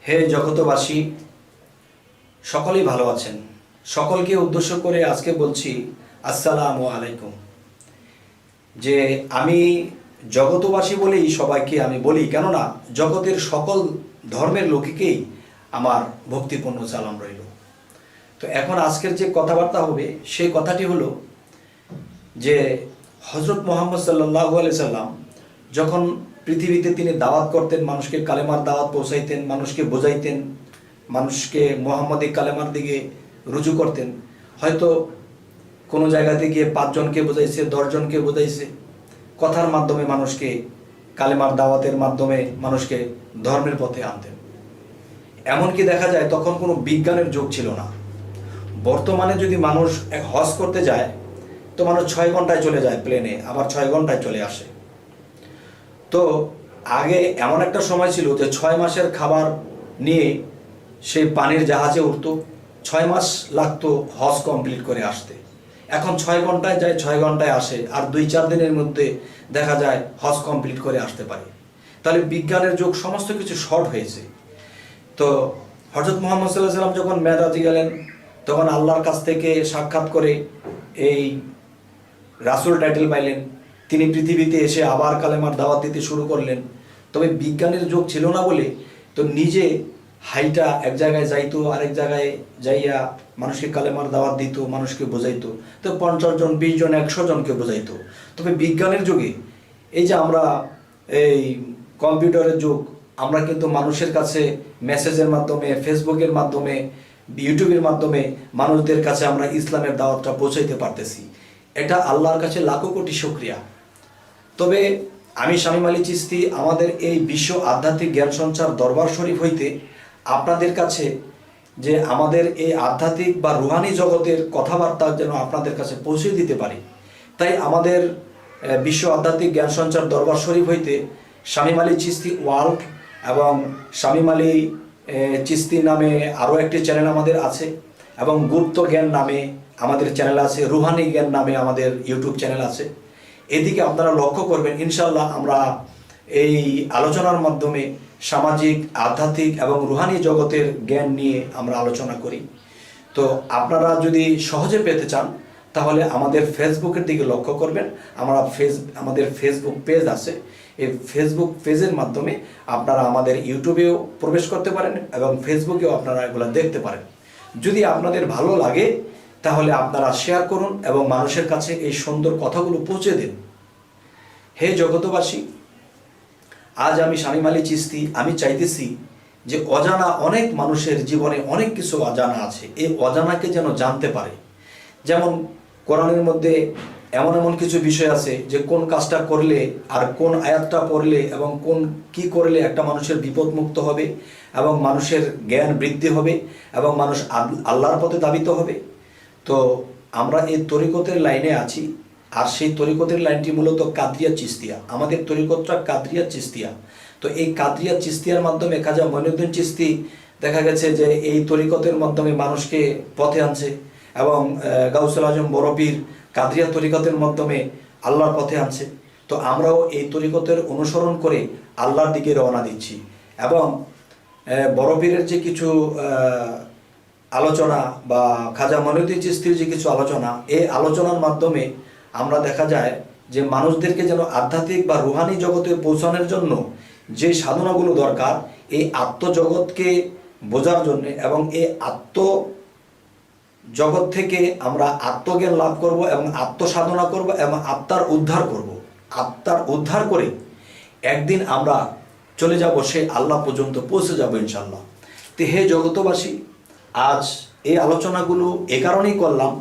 হে জগতবাসী, সকলেই ভালো আছেন। সকলকে উদ্দেশ্য করে আজকে বলছি আসসালামু আলাইকুম। যে আমি জগতবাসী বলেই সবাইকে আমি বলি, কেননা জগতের সকল ধর্মের লোকেকেই আমার ভক্তিপূর্ণ সালাম রইল। তো এখন আজকের যে কথাবার্তা হবে সেই কথাটি হলো যে হযরত মুহাম্মদ সাল্লাল্লাহু আলাইহি সাল্লাম যখন পৃথিবীতে তিনি দাওয়াত করতেন, মানুষকে কালেমার দাওয়াত পৌঁছাইতেন, মানুষকে বোঝাইতেন, মানুষকে মুহাম্মদী কালেমার দিকে রুজু করতেন। হয়তো কোনো জায়গাতে গিয়ে 5 জনকে বোঝাইছে, 10 জনকে বোঝাইছে, কথার মাধ্যমে মানুষকে কালেমার দাওয়াতের মাধ্যমে মানুষকে ধর্মের পথে আনতেন। এমনকি দেখা যায় তখন কোনো বিজ্ঞানের যুগ ছিল না। বর্তমানে যদি মানুষ হজ করতে যায় তো মানুষ 6 ঘন্টায় চলে যায় প্লেনে, আবার 6 ঘন্টায় চলে আসে। তো আগে এমন একটা সময় ছিল যে 6 মাসের খাবার নিয়ে সেই পানির জাহাজে উঠতো, 6 মাস লাগতো হজ কমপ্লিট করে আসতে। এখন 6 ঘন্টায় যায়, 6 ঘন্টায় আসে, আর 2-4 দিনের মধ্যে দেখা যায় হজ কমপ্লিট করে আসতে পারে। তাহলে বিজ্ঞানের যুগ, সমস্ত কিছু শর্ট হয়েছে। তো হযরত মুহাম্মদ সাল্লাল্লাহু আলাইহি ওয়াসাল্লাম যখন মেরাজে গেলেন তখন আল্লাহর কাছ থেকে সাক্ষাৎ করে এই রাসূল টাইটেল পাইলেন। তিনি পৃথিবীতে এসে আবার কালেমার দাওয়াত দিতে শুরু করলেন। তবে বিজ্ঞানের যুগ ছিল না বলে তো নিজে হাইটা এক জায়গায় যাইতো, আরেক জায়গায় যাইয়া মানুষকে কালেমার দাওয়াত দিত, মানুষকে বোঝাইতো। তো 50 জন, 20 জন, 100 জনকে বোঝাইতো। তবে বিজ্ঞানের যুগে এই যে আমরা এই কম্পিউটারের যুগ, আমরা কিন্তু মানুষের কাছে মেসেজের মাধ্যমে, ফেসবুকের মাধ্যমে, ইউটিউবের মাধ্যমে মানুষদের কাছে আমরা ইসলামের দাওয়াতটা পৌঁছাইতে পারতেছি। এটা আল্লাহর কাছে লাখো কোটি শুকরিয়া। তবে আমি শামীম আলী চিশতি আমাদের এই বিশ্ব আধ্যাত্মিক জ্ঞান সঞ্চার দরবার শরীফ হইতে আপনাদের কাছে যে আমাদের এই আধ্যাত্মিক বা রুহানি জগতের কথাবার্তা যেন আপনাদের কাছে পৌঁছে দিতে পারি, তাই আমাদের বিশ্ব আধ্যাত্মিক জ্ঞান সঞ্চার দরবার শরীফ হইতে শামীম আলী চিশতি ওয়ার্ল্ড এবং শামীম আলী চিশতি নামে আরও একটি চ্যানেল আমাদের আছে, এবং গুপ্ত জ্ঞান নামে আমাদের চ্যানেল আছে, রুহানি জ্ঞান নামে আমাদের ইউটিউব চ্যানেল আছে। এদিকে আপনারা লক্ষ্য করবেন, ইনশাআল্লাহ আমরা এই আলোচনার মাধ্যমে সামাজিক, আধ্যাত্মিক এবং রুহানি জগতের জ্ঞান নিয়ে আমরা আলোচনা করি। তো আপনারা যদি সহজে পেতে চান তাহলে আমাদের ফেসবুকের দিকে লক্ষ্য করবেন। আমাদের ফেসবুক পেজ আছে, এই ফেসবুক পেজের মাধ্যমে আপনারা আমাদের ইউটিউবেও প্রবেশ করতে পারেন এবং ফেসবুকেও আপনারা এগুলো দেখতে পারেন। যদি আপনাদের ভালো লাগে তাহলে আপনারা শেয়ার করুন এবং মানুষের কাছে এই সুন্দর কথাগুলো পৌঁছে দিন। হে জগতবাসী, আজ আমি শামীম আলী চিশতি, আমি চাইতেছি যে অজানা অনেক মানুষের জীবনে অনেক কিছু অজানা আছে, এই অজানাকে যেন জানতে পারে। যেমন কোরআনের মধ্যে এমন এমন কিছু বিষয় আছে যে কোন কাজটা করলে আর কোন আয়াতটা পড়লে এবং কি করলে একটা মানুষের বিপদ মুক্ত হবে এবং মানুষের জ্ঞান বৃদ্ধি হবে এবং মানুষ আল্লাহর পথে ধাবিত হবে। তো আমরা এই তরিকতের লাইনে আছি, আর সেই তরিকতের লাইনটি মূলত কাদরিয়া চিশতিয়া। আমাদের তরিকতটা কাদরিয়া চিশতিয়া। তো এই কাদরিয়া চিশতিয়ার মাধ্যমে খাজা মঈনুদ্দিন চিশতি দেখা গেছে যে এই তরিকতের মাধ্যমে মানুষকে পথে আনছে, এবং গাউসুল আজম বড় পীর কাদরিয়া তরিকতের মাধ্যমে আল্লাহর পথে আনছে। তো আমরাও এই তরিকতের অনুসরণ করে আল্লাহর দিকে রওনা দিচ্ছি। এবং বড় পীরের যে কিছু আলোচনা বা খাজা মঈনুদ্দিন চিশতির যে কিছু আলোচনা, এই আলোচনার মাধ্যমে আমরা দেখা যায় যে মানুষদেরকে যেন আধ্যাত্মিক বা রুহানি জগতে পৌঁছানোর জন্য যে সাধনাগুলো দরকার, এই আত্মজগৎকে বোঝার জন্য এবং এই জগৎ থেকে আমরা আত্মজ্ঞান লাভ করব এবং আত্মসাধনা করব এবং আত্মার উদ্ধার করব। আত্মার উদ্ধার করে একদিন আমরা চলে যাব সেই আল্লাহ পর্যন্ত পৌঁছে যাব ইনশাআল্লাহ। তো হে জগতবাসী, আজ এই আলোচনাগুলো এ কারণেই করলাম,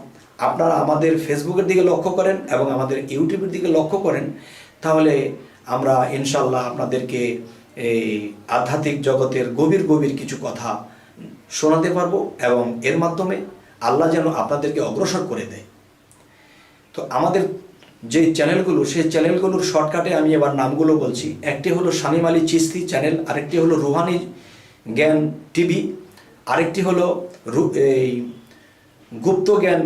আপনারা আমাদের ফেসবুকের দিকে লক্ষ্য করেন এবং আমাদের ইউটিউবের দিকে লক্ষ্য করেন, তাহলে আমরা ইনশাআল্লাহ আপনাদেরকে এই আধ্যাত্মিক জগতের গভীর গভীর কিছু কথা শোনাতে পারবো এবং এর মাধ্যমে আল্লাহ যেন আপনাদেরকে অগ্রসর করে দেয়। তো আমাদের যে চ্যানেলগুলো, সেই চ্যানেলগুলোর শর্টকাটে আমি এবার নামগুলো বলছি। একটি হলো শামীম আলী চিশতি চ্যানেল, আরেকটি হলো রুহানি জ্ঞান টিভি, আরেকটি হলো এই গুপ্ত জ্ঞান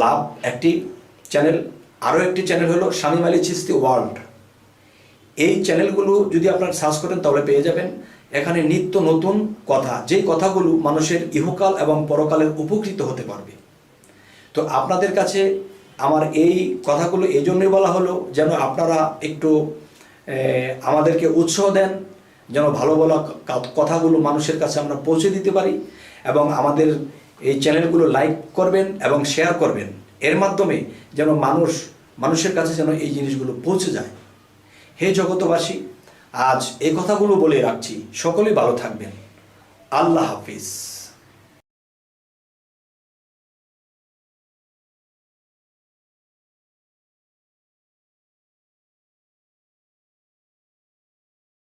লাভ একটি চ্যানেল, আরও একটি চ্যানেল হলো শামীম আলী চিশতি ওয়ার্ল্ড। এই চ্যানেলগুলো যদি আপনারা সার্চ করেন তাহলে পেয়ে যাবেন। এখানে নিত্য নতুন কথা, যেই কথাগুলো মানুষের ইহকাল এবং পরকালের উপকৃত হতে পারবে। তো আপনাদের কাছে আমার এই কথাগুলো এই জন্যই বলা হলো যেন আপনারা একটু আমাদেরকে উৎসাহ দেন, যেন ভালো ভালো কথাগুলো মানুষের কাছে আমরা পৌঁছে দিতে পারি, এবং আমাদের এই চ্যানেলগুলো লাইক করবেন এবং শেয়ার করবেন। এর মাধ্যমে যেন মানুষের কাছে যেন এই জিনিসগুলো পৌঁছে যায়। হে জগতবাসী, আজ এই কথাগুলো বলে রাখছি, সকলেই ভালো থাকবেন। আল্লাহ হাফিজ।